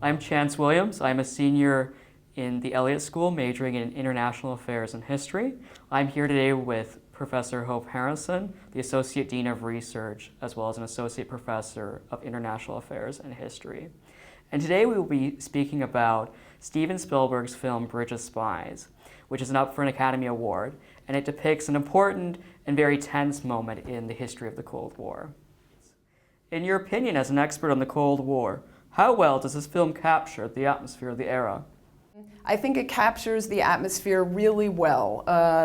I'm Chance Williams. I'm a senior in the Elliott School, majoring in International Affairs and History. I'm here today with Professor Hope Harrison, the Associate Dean of Research, as well as an Associate Professor of International Affairs and History. And today we will be speaking about Steven Spielberg's film Bridge of Spies, which is up for an Academy Award, and it depicts an important and very tense moment in the history of the Cold War. In your opinion, as an expert on the Cold War, how well does this film capture the atmosphere of the era? I think it captures the atmosphere really well.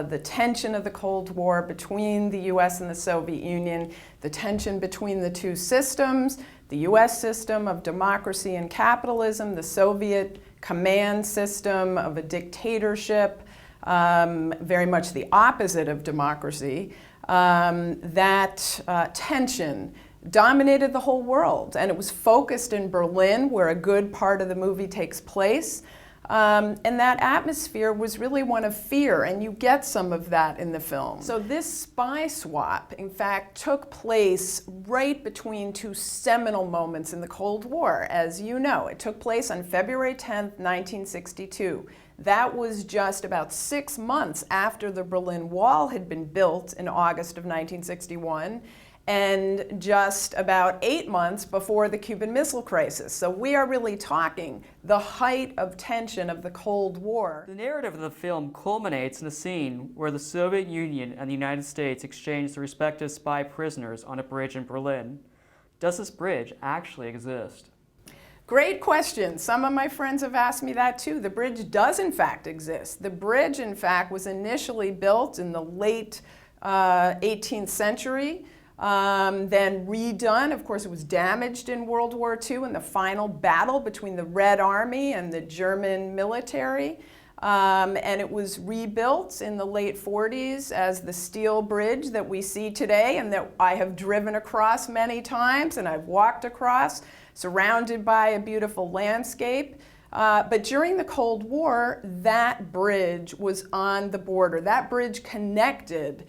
The tension of the Cold War between the US and the Soviet Union, the tension between the two systems, the US system of democracy and capitalism, the Soviet command system of a dictatorship, very much the opposite of democracy. That tension dominated the whole world, and it was focused in Berlin, where a good part of the movie takes place. And that atmosphere was really one of fear, and you get some of that in the film. So this spy swap, in fact, took place right between two seminal moments in the Cold War. As you know, it took place on February 10th, 1962. That was just about 6 months after the Berlin Wall had been built in August of 1961. And just about 8 months before the Cuban Missile Crisis. So we are really talking the height of tension of the Cold War. The narrative of the film culminates in a scene where the Soviet Union and the United States exchange their respective spy prisoners on a bridge in Berlin. Does this bridge actually exist? Great question. Some of my friends have asked me that too. The bridge does in fact exist. The bridge in fact was initially built in the late 18th century. Then redone. Of course, it was damaged in World War II in the final battle between the Red Army and the German military. And it was rebuilt in the late 40s as the steel bridge that we see today and that I have driven across many times and I've walked across, surrounded by a beautiful landscape. But during the Cold War, that bridge was on the border. That bridge connected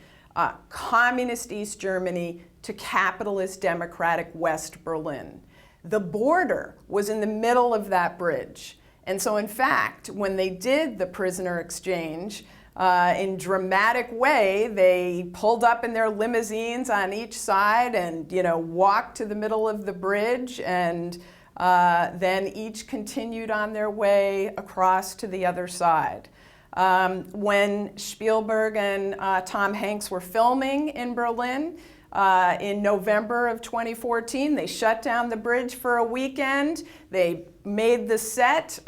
communist East Germany to capitalist democratic West Berlin. The border was in the middle of that bridge. And so in fact, when they did the prisoner exchange, in dramatic way, they pulled up in their limousines on each side and, walked to the middle of the bridge, and then each continued on their way across to the other side. When Spielberg and Tom Hanks were filming in Berlin in November of 2014, they shut down the bridge for a weekend. They made the set.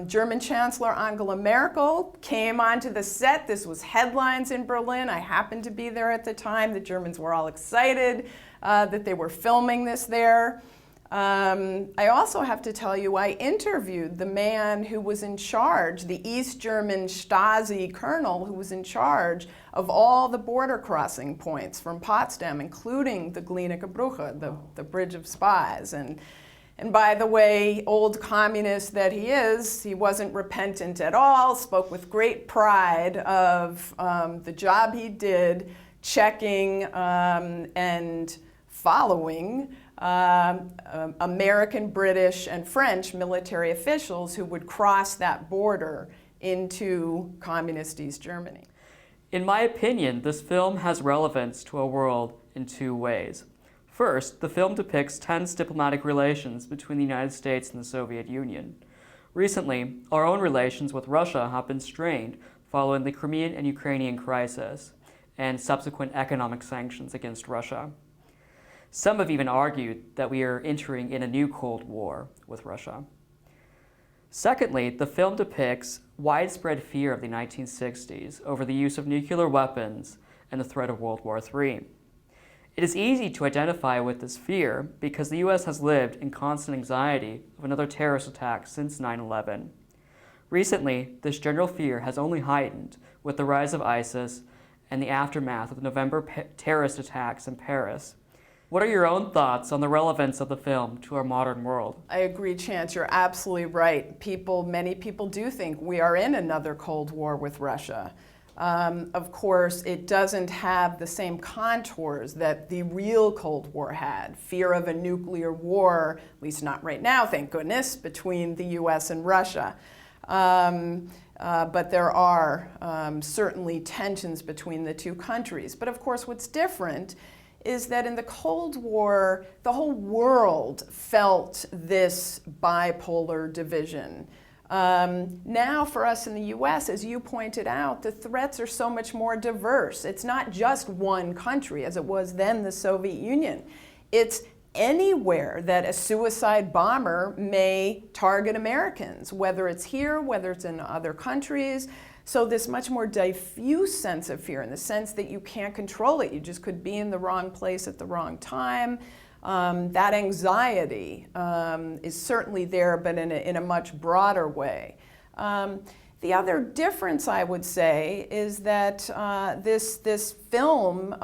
German Chancellor Angela Merkel came onto the set. This was headlines in Berlin. I happened to be there at the time. The Germans were all excited that they were filming this there. I also have to tell you, I interviewed the man who was in charge, the East German Stasi colonel who was in charge of all the border crossing points from Potsdam, including the Glienicke Brücke, the Bridge of Spies. And by the way, old communist that he wasn't repentant at all, spoke with great pride of the job he did checking and following American, British, and French military officials who would cross that border into communist East Germany. In my opinion, this film has relevance to our world in two ways. First, the film depicts tense diplomatic relations between the United States and the Soviet Union. Recently, our own relations with Russia have been strained following the Crimean and Ukrainian crisis and subsequent economic sanctions against Russia. Some have even argued that we are entering in a new Cold War with Russia. Secondly, the film depicts widespread fear of the 1960s over the use of nuclear weapons and the threat of World War III. It is easy to identify with this fear because the US has lived in constant anxiety of another terrorist attack since 9/11. Recently, this general fear has only heightened with the rise of ISIS and the aftermath of the November terrorist attacks in Paris. What are your own thoughts on the relevance of the film to our modern world? I agree, Chance. You're absolutely right. Many people do think we are in another Cold War with Russia. Of course, it doesn't have the same contours that the real Cold War had. Fear of a nuclear war, at least not right now, thank goodness, between the US and Russia. But there are certainly tensions between the two countries. But of course, what's different is that in the Cold War, the whole world felt this bipolar division. Now for us in the US, as you pointed out, the threats are so much more diverse. It's not just one country, as it was then the Soviet Union. It's anywhere that a suicide bomber may target Americans, whether it's here, whether it's in other countries. So this much more diffuse sense of fear, in the sense that you can't control it. You just could be in the wrong place at the wrong time. That anxiety is certainly there, but in a much broader way. The other difference, I would say, is that this film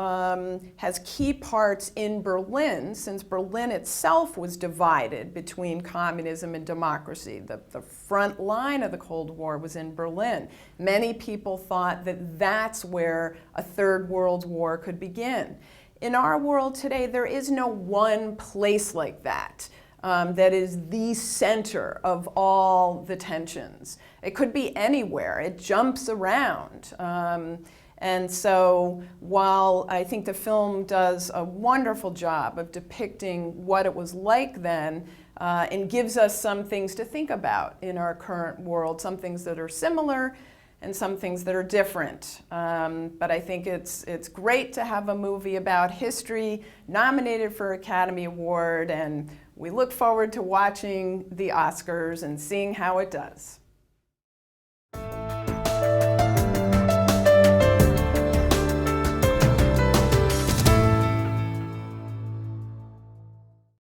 has key parts in Berlin, since Berlin itself was divided between communism and democracy. The front line of the Cold War was in Berlin. Many people thought that that's where a third world war could begin. In our world today, there is no one place like that. That is the center of all the tensions. It could be anywhere. It jumps around. And so while I think the film does a wonderful job of depicting what it was like then, and gives us some things to think about in our current world, some things that are similar and some things that are different. But I think it's great to have a movie about history nominated for Academy Award, and we look forward to watching the Oscars and seeing how it does.